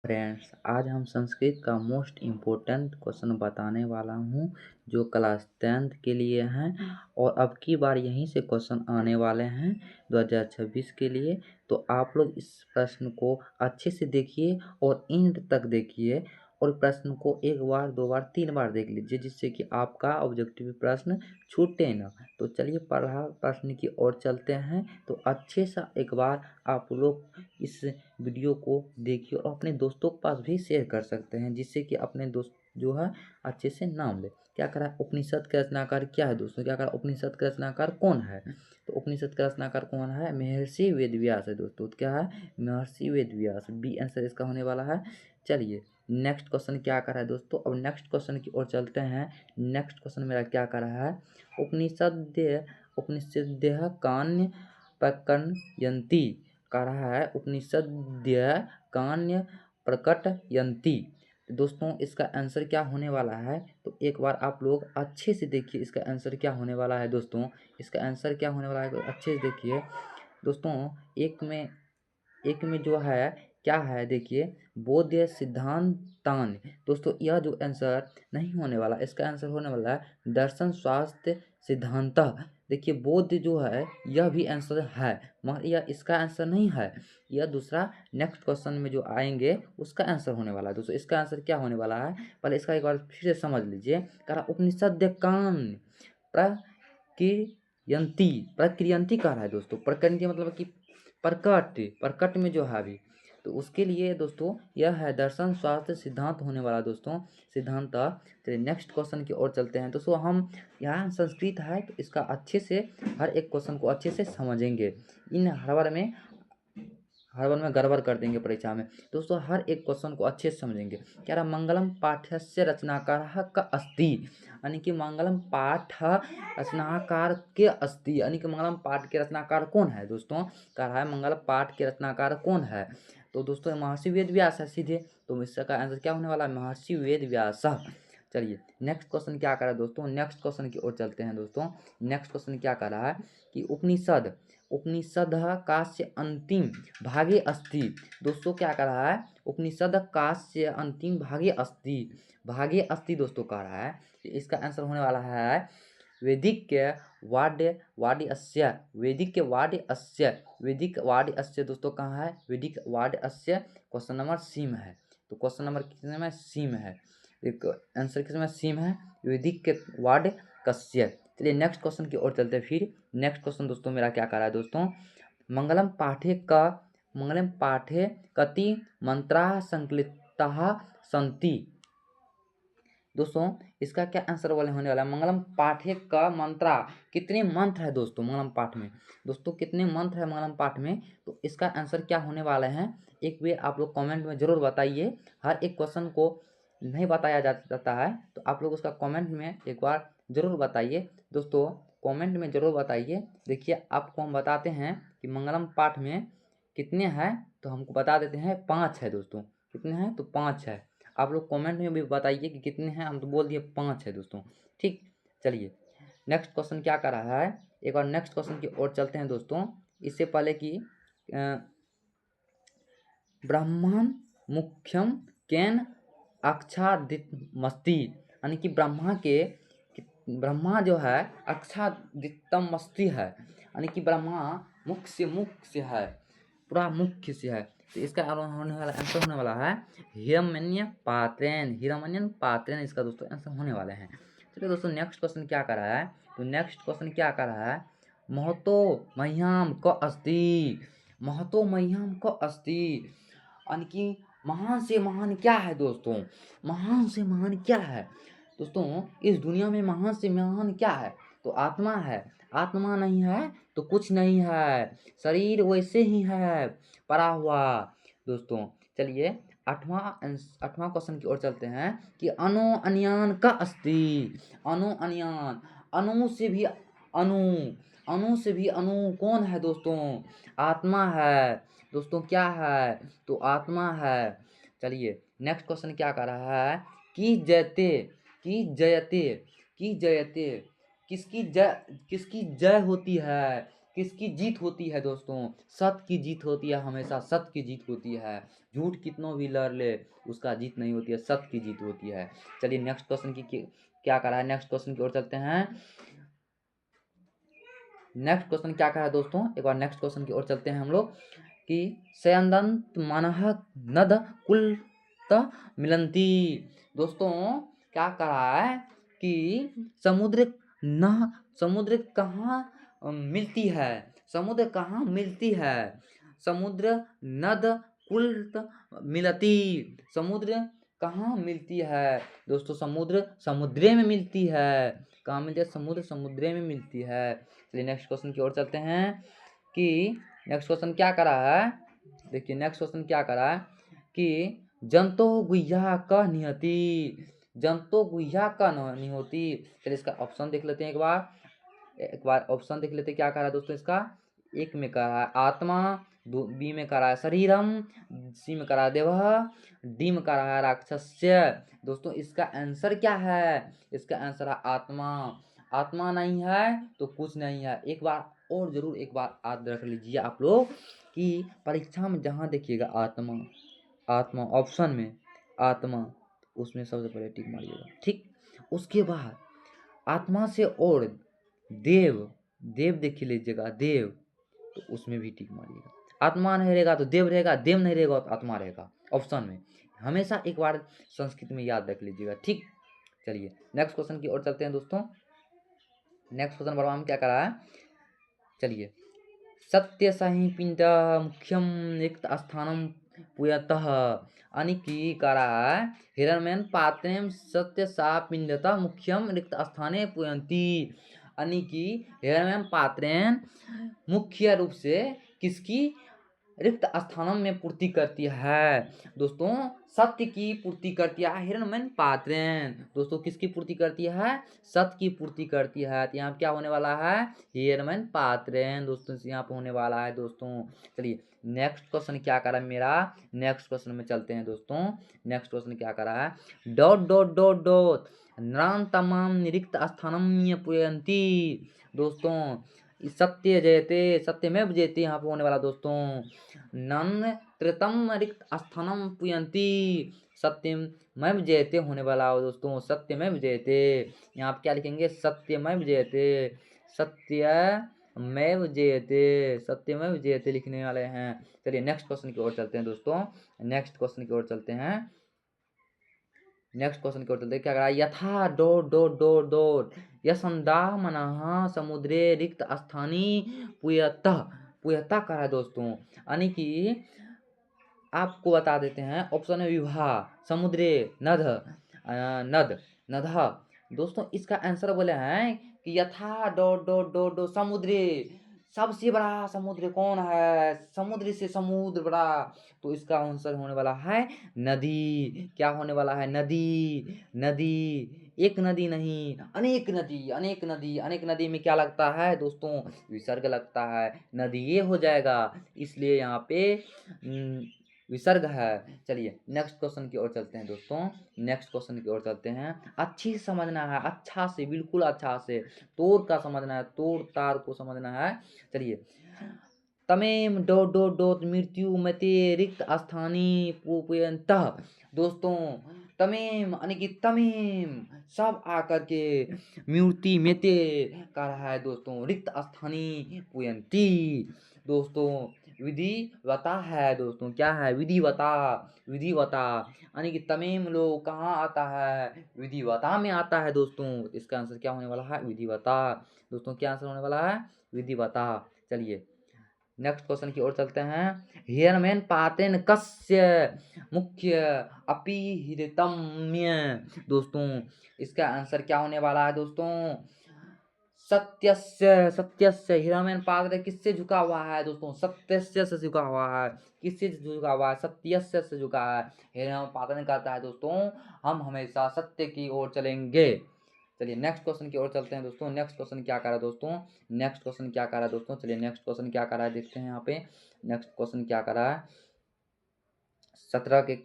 Friends, आज हम संस्कृत का मोस्ट इम्पोर्टेंट क्वेश्चन बताने वाला हूँ जो क्लास 10th के लिए हैं और अब की बार यहीं से क्वेश्चन आने वाले हैं 2026 के लिए। तो आप लोग इस प्रश्न को अच्छे से देखिए और एंड तक देखिए और प्रश्न को एक बार, दो बार, तीन बार देख लीजिए जिससे कि आपका ऑब्जेक्टिव प्रश्न छूटे ना। तो चलिए पढ़ा प्रश्न की ओर चलते हैं। तो अच्छे सा एक बार आप लोग इस वीडियो को देखिए और अपने दोस्तों के पास भी शेयर कर सकते हैं जिससे कि अपने दोस्त जो है अच्छे से नाम ले। क्या करा उपनिषद का रचनाकार क्या है दोस्तों? क्या करा उपनिषद का रचनाकार कौन है? तो उपनिषद का रचनाकार कौन है? महर्षि वेदव्यास है दोस्तों। तो क्या है? महर्षि वेदव्यास। बी आंसर इसका होने वाला है। चलिए नेक्स्ट क्वेश्चन क्या करा है दोस्तों? अब नेक्स्ट क्वेश्चन की ओर चलते हैं। नेक्स्ट क्वेश्चन मेरा क्या करा है? उपनिषद कान्य प्रकटयन्ति कह रहा है उपनिषद्य कान्य प्रकटयन्ति। दोस्तों इसका आंसर क्या होने वाला है? तो एक बार आप लोग अच्छे से देखिए इसका आंसर क्या होने वाला है दोस्तों। इसका आंसर क्या होने वाला है तो अच्छे से देखिए दोस्तों। एक में जो है क्या है देखिए, बोध्य सिद्धांतान। दोस्तों यह जो आंसर नहीं होने वाला, इसका आंसर होने वाला है दर्शन स्वास्थ्य सिद्धांत। देखिए बोध जो है यह भी आंसर है मगर यह इसका आंसर नहीं है, यह दूसरा नेक्स्ट क्वेश्चन में जो आएंगे उसका आंसर होने वाला है। दोस्तों इसका आंसर क्या होने वाला है पहले इसका एक बार फिर से समझ लीजिए। कह उपनिषद कान प्रक्रियंती, प्रक्रियंती कह रहा है दोस्तों। प्रक्रियंती मतलब कि प्रकट में जो है अभी, तो उसके लिए दोस्तों यह है दर्शन स्वास्थ्य सिद्धांत होने वाला दोस्तों, सिद्धांत। चलिए नेक्स्ट क्वेश्चन की ओर चलते हैं दोस्तों। हम यहाँ संस्कृत है तो इसका अच्छे से हर एक क्वेश्चन को अच्छे से समझेंगे। इन हर बार में गड़बड़ कर देंगे परीक्षा में दोस्तों। हर एक क्वेश्चन को अच्छे से समझेंगे। क्या रहा? मंगलम पाठ्यस्य रचनाकार का अस्ति, यानी कि मंगलम पाठ रचनाकार के अस्ति, यानी कि मंगलम पाठ के रचनाकार कौन है दोस्तों? कह रहा है मंगल पाठ के रचनाकार कौन है? तो दोस्तों महर्षि वेद व्यास है सीधे। तो इसका आंसर क्या होने वाला है? महर्षि वेद व्यास। चलिए नेक्स्ट क्वेश्चन क्या कर रहा है दोस्तों? नेक्स्ट क्वेश्चन की ओर चलते हैं दोस्तों। नेक्स्ट क्वेश्चन क्या कर रहा है कि उपनिषद कास्य अंतिम भागे अस्ति। दोस्तों क्या कर रहा है? उपनिषद कास्य अंतिम भागे अस्ति दोस्तों कह रहा है। इसका आंसर होने वाला है वैदिक वाड्य अस्य दोस्तों कहाँ है? वैदिक वाड्य अस्य क्वेश्चन नंबर सी में है। तो क्वेश्चन नंबर कितने में? सी में है। एक आंसर किस में? सी में है, वैदिक के वाड्य कस्य। चलिए नेक्स्ट क्वेश्चन की ओर चलते हैं। फिर नेक्स्ट क्वेश्चन दोस्तों मेरा क्या कर रहा है दोस्तों? मंगलम पाठे कति मंत्राः संकलिताः सन्ति। दोस्तों इसका क्या आंसर वाले होने वाला है? मंगलम पाठे का मंत्रा, कितने मंत्र है दोस्तों मंगलम पाठ में? दोस्तों कितने मंत्र है मंगलम पाठ में? तो इसका आंसर क्या होने वाले हैं एक बार आप लोग कमेंट में ज़रूर बताइए। हर एक क्वेश्चन को नहीं बताया जाता है तो आप लोग उसका कमेंट में एक बार ज़रूर बताइए दोस्तों। कमेंट में ज़रूर बताइए। देखिए आपको हम बताते हैं कि मंगलम पाठ में कितने हैं, तो हमको बता देते हैं 5 है दोस्तों। कितने हैं? तो 5 है। आप लोग कमेंट में भी बताइए कि कितने हैं। हम तो बोल दिए 5 है दोस्तों। ठीक, चलिए नेक्स्ट क्वेश्चन क्या कर रहा है? एक बार नेक्स्ट क्वेश्चन की ओर चलते हैं दोस्तों। इससे पहले कि ब्रह्मांड मुख्यम केन आच्छादितमस्ति, यानी कि ब्रह्मा जो है आच्छादितमस्ति है, यानी कि ब्रह्मा मुख्य है, पूरा मुख्य से है। तो इसका होने वाला आंसर होने वाला है हिरण्यन पात्रेन इसका दोस्तों आंसर होने वाले हैं। चलिए दोस्तों नेक्स्ट क्वेश्चन क्या कर रहा है? तो नेक्स्ट क्वेश्चन क्या कर रहा है? महतो मह्याम क अस्ति, यानी कि महान से महान क्या है दोस्तों? महान से महान क्या है दोस्तों? इस दुनिया में महान से महान क्या है? तो आत्मा है। आत्मा नहीं है तो कुछ नहीं है, शरीर वैसे ही है पड़ा हुआ दोस्तों। चलिए आठवां क्वेश्चन की ओर चलते हैं कि अणु अन्यान का अस्ति। अणु अन्यान, अणु से भी अणु कौन है दोस्तों? आत्मा है दोस्तों। क्या है? तो आत्मा है। चलिए नेक्स्ट क्वेश्चन क्या कर रहा है कि जयते किसकी जय होती है? किसकी जीत होती है दोस्तों? सत्य की जीत होती है, हमेशा सत्य की जीत होती है। झूठ कितना भी लड़ ले उसका जीत नहीं होती है, सत्य की जीत होती है। चलिए नेक्स्ट क्वेश्चन की क्या करा है, नेक्स्ट क्वेश्चन की ओर चलते हैं। नेक्स्ट क्वेश्चन क्या कहा है दोस्तों, एक बार नेक्स्ट क्वेश्चन की ओर चलते हैं हम लोग कि सयंदंत मनः नद कुलत मिलंती। दोस्तों क्या कहा है कि समुद्र कहाँ मिलती है, समुद्र कहाँ मिलती है? समुद्र नद कुलत मिलती, समुद्र कहाँ मिलती है दोस्तों? समुद्र समुद्र में मिलती है। कहाँ मिलती है? समुद्र समुद्र में मिलती है। चलिए नेक्स्ट क्वेश्चन की ओर चलते हैं कि नेक्स्ट क्वेश्चन क्या करा है। देखिए नेक्स्ट क्वेश्चन क्या करा है कि जंतो गुह्या का निहति, जंतो गुह्या का निहोती। चलिए इसका ऑप्शन देख लेते हैं एक बार ऑप्शन देख लेते हैं। क्या करा है दोस्तों इसका? एक में करा है आत्मा, बी में करा है शरीरम, सी में करा है देवः, डी में करा है राक्षस्य। दोस्तों इसका आंसर क्या है? इसका आंसर है आत्मा। आत्मा नहीं है तो कुछ नहीं है। एक बार और जरूर एक बार याद रख लीजिए आप लोग कि परीक्षा में जहाँ देखिएगा आत्मा, आत्मा ऑप्शन में आत्मा, उसमें सबसे पहले टिक मारिएगा, ठीक। उसके बाद आत्मा से और देव, देव देख लीजिएगा देव, तो उसमें भी टिक मारिएगा। आत्मा नहीं रहेगा तो देव रहेगा, देव नहीं रहेगा तो आत्मा रहेगा ऑप्शन में। हमेशा एक बार संस्कृत में याद रख लीजिएगा, ठीक। चलिए नेक्स्ट क्वेश्चन की ओर चलते हैं दोस्तों। नेक्स्ट क्वेश्चन बड़वा में क्या करा है, चलिए सत्य सही पिंड मुख्यम रिक्त स्थानम पुयतः अनिकी करा है हिरण्यन पात्रेम सत्य सा पिंडता मुख्यम रिक्त स्थाने पुयंती। अनिकी हिरण्यन पात्रेन मुख्य रूप से किसकी रिक्त स्थानों में पूर्ति करती है दोस्तों? सत्य की पूर्ति करती है हिरण्मय पात्रेन। दोस्तों किसकी पूर्ति करती है? सत्य की पूर्ति करती है। तो यहाँ क्या होने वाला है? हिरण्मय पात्रेन दोस्तों यहाँ पे होने वाला है दोस्तों। चलिए नेक्स्ट क्वेश्चन क्या करा मेरा, नेक्स्ट क्वेश्चन में चलते हैं दोस्तों। नेक्स्ट क्वेश्चन क्या करा है, dot dot dot dot Naran तमाम रिक्त स्थानम पुयंती। दोस्तों सत्य जयते, सत्यमेव जयते यहाँ पे होने वाला दोस्तों। नन त्रितम रिक्त स्थानम पुयंती, सत्यमेव जयते होने वाला हो दोस्तों। सत्यमेव जयते, यहाँ पे क्या लिखेंगे? सत्यमेव जयते, सत्यमेव जयते, सत्यमेव जयते लिखने वाले हैं। चलिए नेक्स्ट क्वेश्चन की ओर चलते हैं दोस्तों। नेक्स्ट क्वेश्चन की ओर चलते हैं। नेक्स्ट क्वेश्चन की ओर चलते हैं। क्या करा? यथा डॉट डॉट डॉट डॉट यसंदाह मनः समुद्रे रिक्त स्थानी पुयतः, पुयतः करा है दोस्तों। यानी कि आपको बता देते हैं ऑप्शन है विवाह, समुद्रे, नद, नद, नदः। दोस्तों इसका आंसर बोले हैं कि यथा डॉट डॉट डॉट डॉट समुद्रे, सबसे बड़ा समुद्र कौन है? समुद्र से समुद्र बड़ा, तो इसका आंसर होने वाला है नदी। क्या होने वाला है? नदी। नदी, एक नदी नहीं अनेक नदी, अनेक नदी, अनेक नदी में क्या लगता है दोस्तों? विसर्ग लगता है, नदी ये हो जाएगा, इसलिए यहाँ पे विसर्ग है। चलिए नेक्स्ट क्वेश्चन की ओर चलते हैं दोस्तों। नेक्स्ट क्वेश्चन की ओर चलते हैं। अच्छी समझना है, अच्छा से, बिल्कुल अच्छा से, तोड़ का समझना है, तोड़ तार को समझना है। चलिए तमेम डॉट डॉट डॉट मृत्यु मते रिक्त स्थानी पुयंतः। दोस्तों तमेम यानी कि तमेम सब आकर के मूर्ति मेते कर रहा है दोस्तों, रिक्त स्थानी पुयंती। दोस्तों विधि बता है दोस्तों, क्या है? विधि बता, विधि बता, यानी कि तमेम लोग कहाँ आता है? विधि बता में आता है दोस्तों। इसका आंसर क्या होने वाला है? विधि बता। दोस्तों क्या आंसर होने वाला है? विधि बता। चलिए नेक्स्ट क्वेश्चन की ओर चलते हैं। हिरण्मयन पातेन कस्य मुख्य अपीहितम्य। दोस्तों इसका आंसर क्या होने वाला है दोस्तों? सत्यस्य, सत्यस्य। हिरण्मयन पात्र किससे झुका हुआ है दोस्तों? सत्यस्य से झुका हुआ है। किससे झुका हुआ है? सत्यस्य से झुका है। हिरण्मयन पात्र कहता है दोस्तों हम हमेशा सत्य की ओर चलेंगे। चलिए नेक्स्ट क्वेश्चन की ओर चलते हैं दोस्तों। नेक्स्ट क्वेश्चन क्या कर रहा है दोस्तों? नेक्स्ट क्वेश्चन क्या कर रहा है दोस्तों? चलिए नेक्स्ट क्वेश्चन क्या कर रहा है देखते हैं यहाँ पे। नेक्स्ट क्वेश्चन क्या कर रहा है? 17 के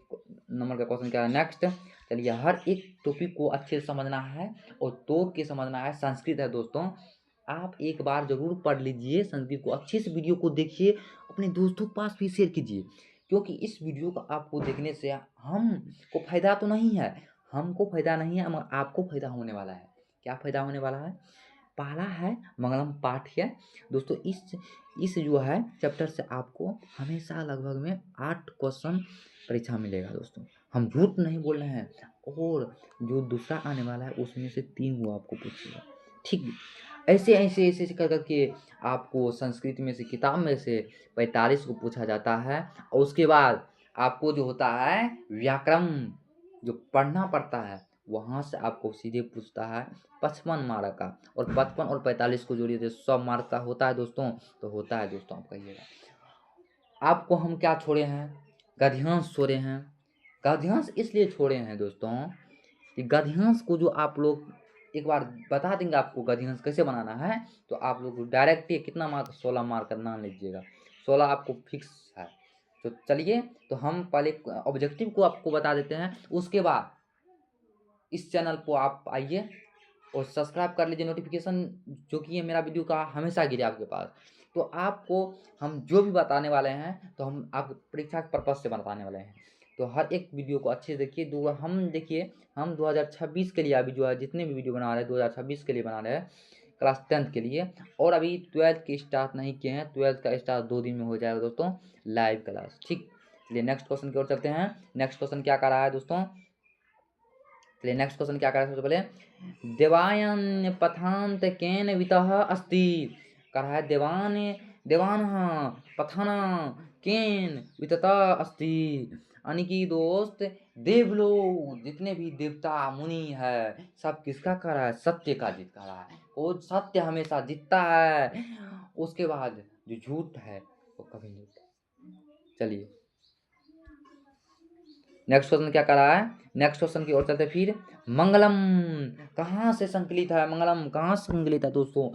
नंबर का क्वेश्चन क्या है नेक्स्ट। चलिए हर एक टॉपिक को अच्छे से समझना है और तोड़ के समझना है। संस्कृत है दोस्तों, आप एक बार ज़रूर पढ़ लीजिए संस्कृत को, अच्छे से वीडियो को देखिए, अपने दोस्तों के पास भी शेयर कीजिए, क्योंकि इस वीडियो को आपको देखने से हमको फ़ायदा तो नहीं है, हमको फ़ायदा नहीं है मगर आपको फ़ायदा होने वाला है। क्या फ़ायदा होने वाला है? पहला है मंगलम पाठ है दोस्तों। इस जो है चैप्टर से आपको हमेशा लगभग में 8 क्वेश्चन परीक्षा मिलेगा दोस्तों, हम झूठ नहीं बोल रहे हैं। और जो दूसरा आने वाला है उसमें से 3 वो आपको पूछेगा, ठीक। ऐसे कर करके आपको संस्कृत में से, किताब में से 45 को पूछा जाता है। और उसके बाद आपको जो होता है व्याकरण जो पढ़ना पड़ता है, वहाँ से आपको सीधे पूछता है 55 मार्क का, और 55 और 45 को जोड़िए तो 100 मार्क का होता है दोस्तों। तो होता है दोस्तों, आप कहिएगा। आपको हम क्या छोड़े हैं? गद्यांश छोड़े हैं। गद्यांश इसलिए छोड़े हैं दोस्तों कि गद्यांश को जो आप लोग एक बार बता देंगे आपको गद्यांश कैसे बनाना है, तो आप लोग डायरेक्ट ही कितना मार्क, 16 मार्क का मान लीजिएगा, 16 आपको फिक्स है। तो चलिए, तो हम पहले ऑब्जेक्टिव को आपको बता देते हैं, उसके बाद इस चैनल को आप आइए और सब्सक्राइब कर लीजिए, नोटिफिकेशन जो कि ये मेरा वीडियो का हमेशा गिरे आपके पास। तो आपको हम जो भी बताने वाले हैं तो हम आप परीक्षा के पर्पज से बताने वाले हैं। तो हर एक वीडियो को अच्छे से देखिए। देखिए हम 2026 के लिए अभी जो है जितने भी वीडियो बना रहे हैं 2026 के लिए बना रहे हैं, क्लास 10th के लिए। और अभी 12th की स्टार्ट नहीं किए हैं, 12th का स्टार्ट 2 दिन में हो जाएगा दोस्तों, लाइव क्लास, ठीक। चलिए नेक्स्ट क्वेश्चन की ओर चलते हैं। नेक्स्ट क्वेश्चन क्या कर रहा है दोस्तों? चलिए नेक्स्ट क्वेश्चन क्या कर रहा है, सबसे पहले देवायन पथांत केन वितः अस्ति। कर रहा है देवानः पथना केन वितता अस्ति। यानी कि दोस्त देवलोक जितने भी देवता मुनि है सब किसका कर रहा है? सत्य का जीत कर रहा है। वो सत्य हमेशा जीतता है, उसके बाद जो झूठ है वो कभी नहीं जीतता। चलिए नेक्स्ट क्वेश्चन क्या कर रहा है? नेक्स्ट क्वेश्चन की ओर चलते फिर। मंगलम कहाँ से संकलित है? मंगलम कहाँ से संकलित है दोस्तों?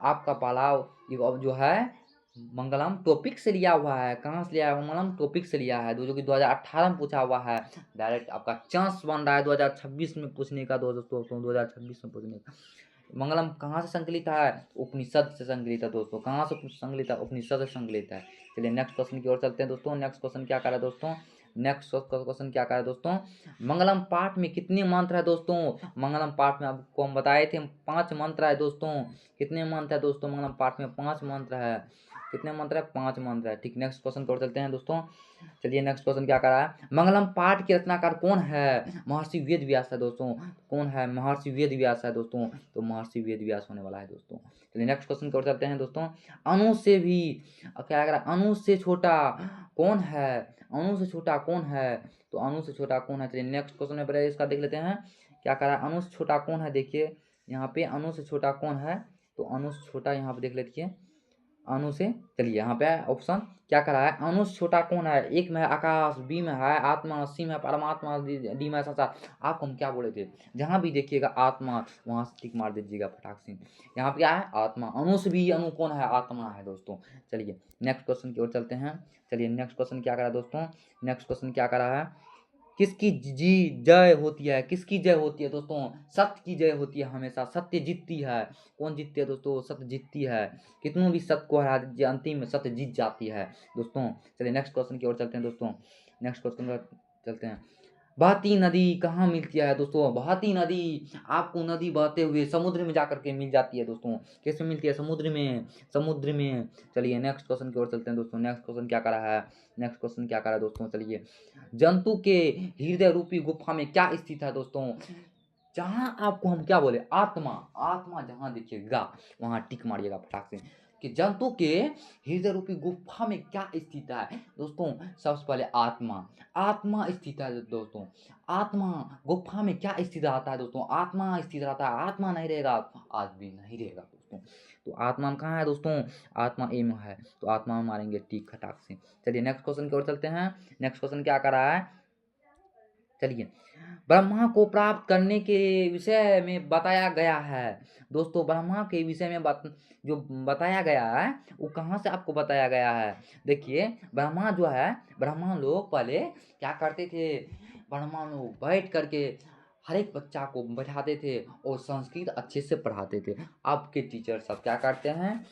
आपका पालाव जो है मंगलम टॉपिक से लिया हुआ है। कहाँ से लिया है? मंगलम टॉपिक से लिया है, जो कि 2018 में पूछा हुआ है। डायरेक्ट आपका चांस बन रहा है 2026 में पूछने का दोस्तों, 2026 में पूछने का। मंगलम कहाँ से संकलित है? उपनिषद से संकलित है दोस्तों। कहाँ से संकलित है? उपनिषद से संकलित है। चलिए नेक्स्ट क्वेश्चन की ओर चलते हैं दोस्तों। नेक्स्ट क्वेश्चन क्या कर रहा है दोस्तों? नेक्स्ट क्वेश्चन क्या कर रहा है दोस्तों? मंगलम पाठ में कितने मंत्र है दोस्तों? मंगलम पाठ में आपको हम बताए थे 5 मंत्र है दोस्तों। कितने मंत्र है दोस्तों? मंगलम पाठ में 5 मंत्र है। कितने मंत्र है? 5 मंत्र है, ठीक। नेक्स्ट क्वेश्चन की ओर चलते हैं दोस्तों। चलिए नेक्स्ट क्वेश्चन क्या कर रहा है? मंगलम पाठ के रचनाकार कौन है? महर्षि वेद व्यास है दोस्तों। कौन है? महर्षि वेद व्यास है दोस्तों। तो महर्षि वेद व्यास होने वाला है दोस्तों। चलिए नेक्स्ट क्वेश्चन की ओर चलते हैं दोस्तों। अणु से भी क्या कह रहा है? अणु से छोटा कौन है? अणु से छोटा कौन है? तो अणु से छोटा कौन है? चलिए नेक्स्ट क्वेश्चन में पहले इसका देख लेते हैं क्या कह रहा है। अणु से छोटा कौन है? देखिए यहाँ पे अणु से छोटा कौन है, तो अणु से छोटा यहाँ पे देख लेते अणु से। चलिए यहाँ पे ऑप्शन क्या करा है? अणु से छोटा कौन है? एक में है आकाश, बी में है आत्मा, सी में परमात्मा, डी में संसार। आपको हम क्या बोले थे? जहाँ भी देखिएगा आत्मा वहाँ से टिक मार दीजिएगा फटाक से। यहाँ पे क्या है? आत्मा। अणु से भी अणु कौन है? आत्मा है दोस्तों। चलिए नेक्स्ट क्वेश्चन की ओर चलते हैं। चलिए नेक्स्ट क्वेश्चन क्या करा दोस्तों? नेक्स्ट क्वेश्चन क्या करा है? किसकी जी जय होती है? किसकी जय होती है दोस्तों? सत्य की जय होती है, हमेशा सत्य जीतती है। कौन जीतती है दोस्तों? सत्य जीतती है। कितनों भी सत्य को हरा दीजिए, अंतिम में सत्य जीत जाती है दोस्तों। चलिए नेक्स्ट क्वेश्चन की ओर चलते हैं दोस्तों। नेक्स्ट क्वेश्चन पर चलते हैं। बहती नदी कहाँ मिलती है दोस्तों? बहती नदी आपको नदी बहते हुए समुद्र में जाकर के मिल जाती है दोस्तों। कैसे मिलती है? समुद्र में, समुद्र में। चलिए नेक्स्ट क्वेश्चन की ओर चलते हैं दोस्तों। नेक्स्ट क्वेश्चन क्या कर रहा है? नेक्स्ट क्वेश्चन क्या कर रहा है दोस्तों? चलिए जंतु के हृदय रूपी गुफा में क्या स्थित है दोस्तों? जहाँ आपको हम क्या बोले? आत्मा। आत्मा जहाँ दिखेगा वहाँ टिक मारिएगा फटाक से कि जंतु के हृदय रूपी गुफा में क्या स्थित है दोस्तों? सबसे पहले आत्मा। आत्मा स्थित है दोस्तों। आत्मा गुफा में क्या स्थित रहता है दोस्तों? आत्मा स्थित रहता है। आत्मा नहीं रहेगा आज भी नहीं रहेगा दोस्तों। तो आत्मा में कहाँ है दोस्तों? आत्मा ए में है, तो आत्मा में मारेंगे टिक खटाक से। चलिए नेक्स्ट क्वेश्चन की ओर चलते हैं। नेक्स्ट क्वेश्चन क्या कर रहा है? चलिए ब्रह्मा को प्राप्त करने के विषय में बताया गया है दोस्तों। ब्रह्मा के विषय में जो बताया गया है वो कहाँ से आपको बताया गया है? देखिए ब्रह्मा जो है, ब्रह्मा लोग पहले क्या करते थे? ब्रह्मा लोग बैठ करके हर एक बच्चा को बैठाते थे और संस्कृत अच्छे से पढ़ाते थे। अब के टीचर सब क्या करते हैं,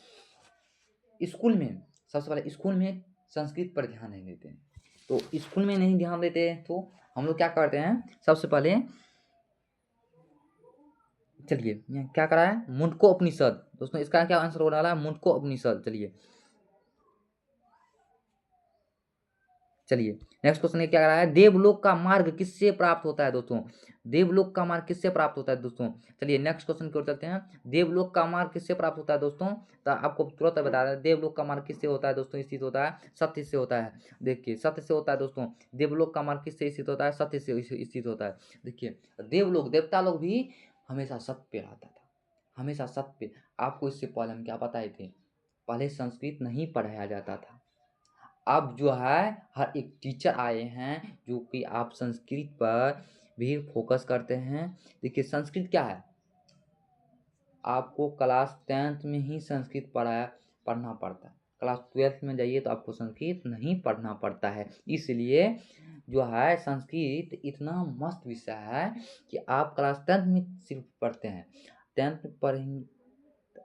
स्कूल में सबसे पहले स्कूल में संस्कृत पर ध्यान नहीं देते हैं। तो स्कूल में नहीं ध्यान देते हैं तो हम लोग क्या करते हैं, सबसे पहले चलिए यहाँ क्या करा है, मुंडको उपनिषद। दोस्तों इसका क्या आंसर होने वाला है, मुंडको उपनिषद। चलिए नेक्स्ट क्वेश्चन ये क्या करा है, देवलोक का मार्ग किससे प्राप्त होता है दोस्तों, देवलोक का मार्ग किससे प्राप्त होता है दोस्तों। चलिए नेक्स्ट क्वेश्चन की ओर चलते हैं, देवलोक का मार्ग किससे प्राप्त होता है दोस्तों। तो आपको तुरंत बता रहे हैं देवलोक का मार्ग किससे होता है दोस्तों, स्थित होता है सत्य से होता है। देखिए सत्य से होता है दोस्तों, देवलोक का मार्ग किससे स्थित होता है, सत्य से स्थित होता है। देखिए देवलोक देवता लोग भी हमेशा सत्य पे आता था, हमेशा सत्य पे। आपको इससे पहले हम क्या बताए थे, पहले संस्कृत नहीं पढ़ाया जाता था। अब जो है हर एक टीचर आए हैं जो कि आप संस्कृत पर भी फोकस करते हैं। देखिए संस्कृत क्या है, आपको क्लास 10th में ही संस्कृत पढ़ना पड़ता है। क्लास 12th में जाइए तो आपको संस्कृत नहीं पढ़ना पड़ता है। इसलिए जो है संस्कृत इतना मस्त विषय है कि आप क्लास 10th में सिर्फ पढ़ते हैं, 10th में पढ़ेंगे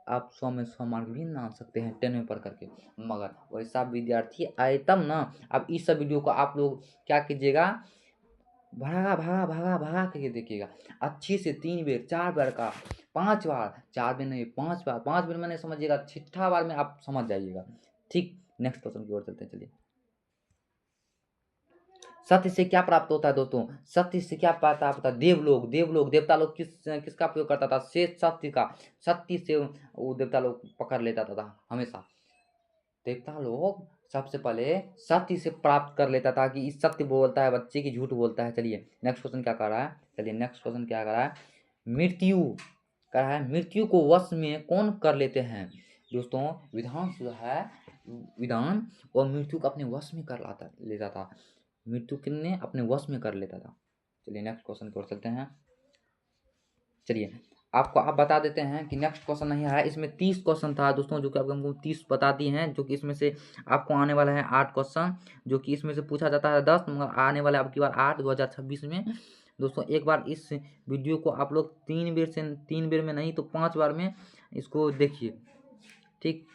आप 100 में 100 मार्क भी ना आ सकते हैं 10 में पढ़ करके। मगर वैसा विद्यार्थी आए तब ना। अब इस सब वीडियो को आप लोग क्या कीजिएगा, भागा भागा भागा भागा करके देखिएगा अच्छे से 3 बार 4 बार का 5 बार, 4 बार नहीं 5 बार, 5 बार मैंने समझिएगा, 6ठा बार में आप समझ जाइएगा। ठीक नेक्स्ट क्वेश्चन की ओर चलते हैं। चलिए सत्य से क्या प्राप्त होता है दोस्तों, सत्य से क्या प्राप्त होता है, देवलोक। देवलोक देवता लोग किसका प्रयोग करता था, से सत्य का, सत्य से वो देवता लोग पकड़ लेता था हमेशा। देवता लोग सबसे पहले सत्य से प्राप्त कर लेता था कि इस सत्य बोलता है बच्चे की झूठ बोलता है। चलिए नेक्स्ट क्वेश्चन क्या कर रहा है, चलिए नेक्स्ट क्वेश्चन क्या कर रहा है, मृत्यु कर रहा है, मृत्यु को वश में कौन कर लेते हैं दोस्तों। विधान जो है, विधान और मृत्यु को अपने वश में कर लेता था, मृत्यु किन्ने अपने वश में कर लेता था। चलिए नेक्स्ट क्वेश्चन की ओर चलते हैं। चलिए आपको आप बता देते हैं कि नेक्स्ट क्वेश्चन नहीं है, इसमें 30 क्वेश्चन था दोस्तों, जो कि आपको हमको 30 बता दिए हैं, जो कि इसमें से आपको आने वाला है 8 क्वेश्चन, जो कि इसमें से पूछा जाता है 10, मगर आने वाला आपकी बार 8 2026 में। दोस्तों एक बार इस वीडियो को आप लोग 3 बार में नहीं तो 5 बार में इसको देखिए। ठीक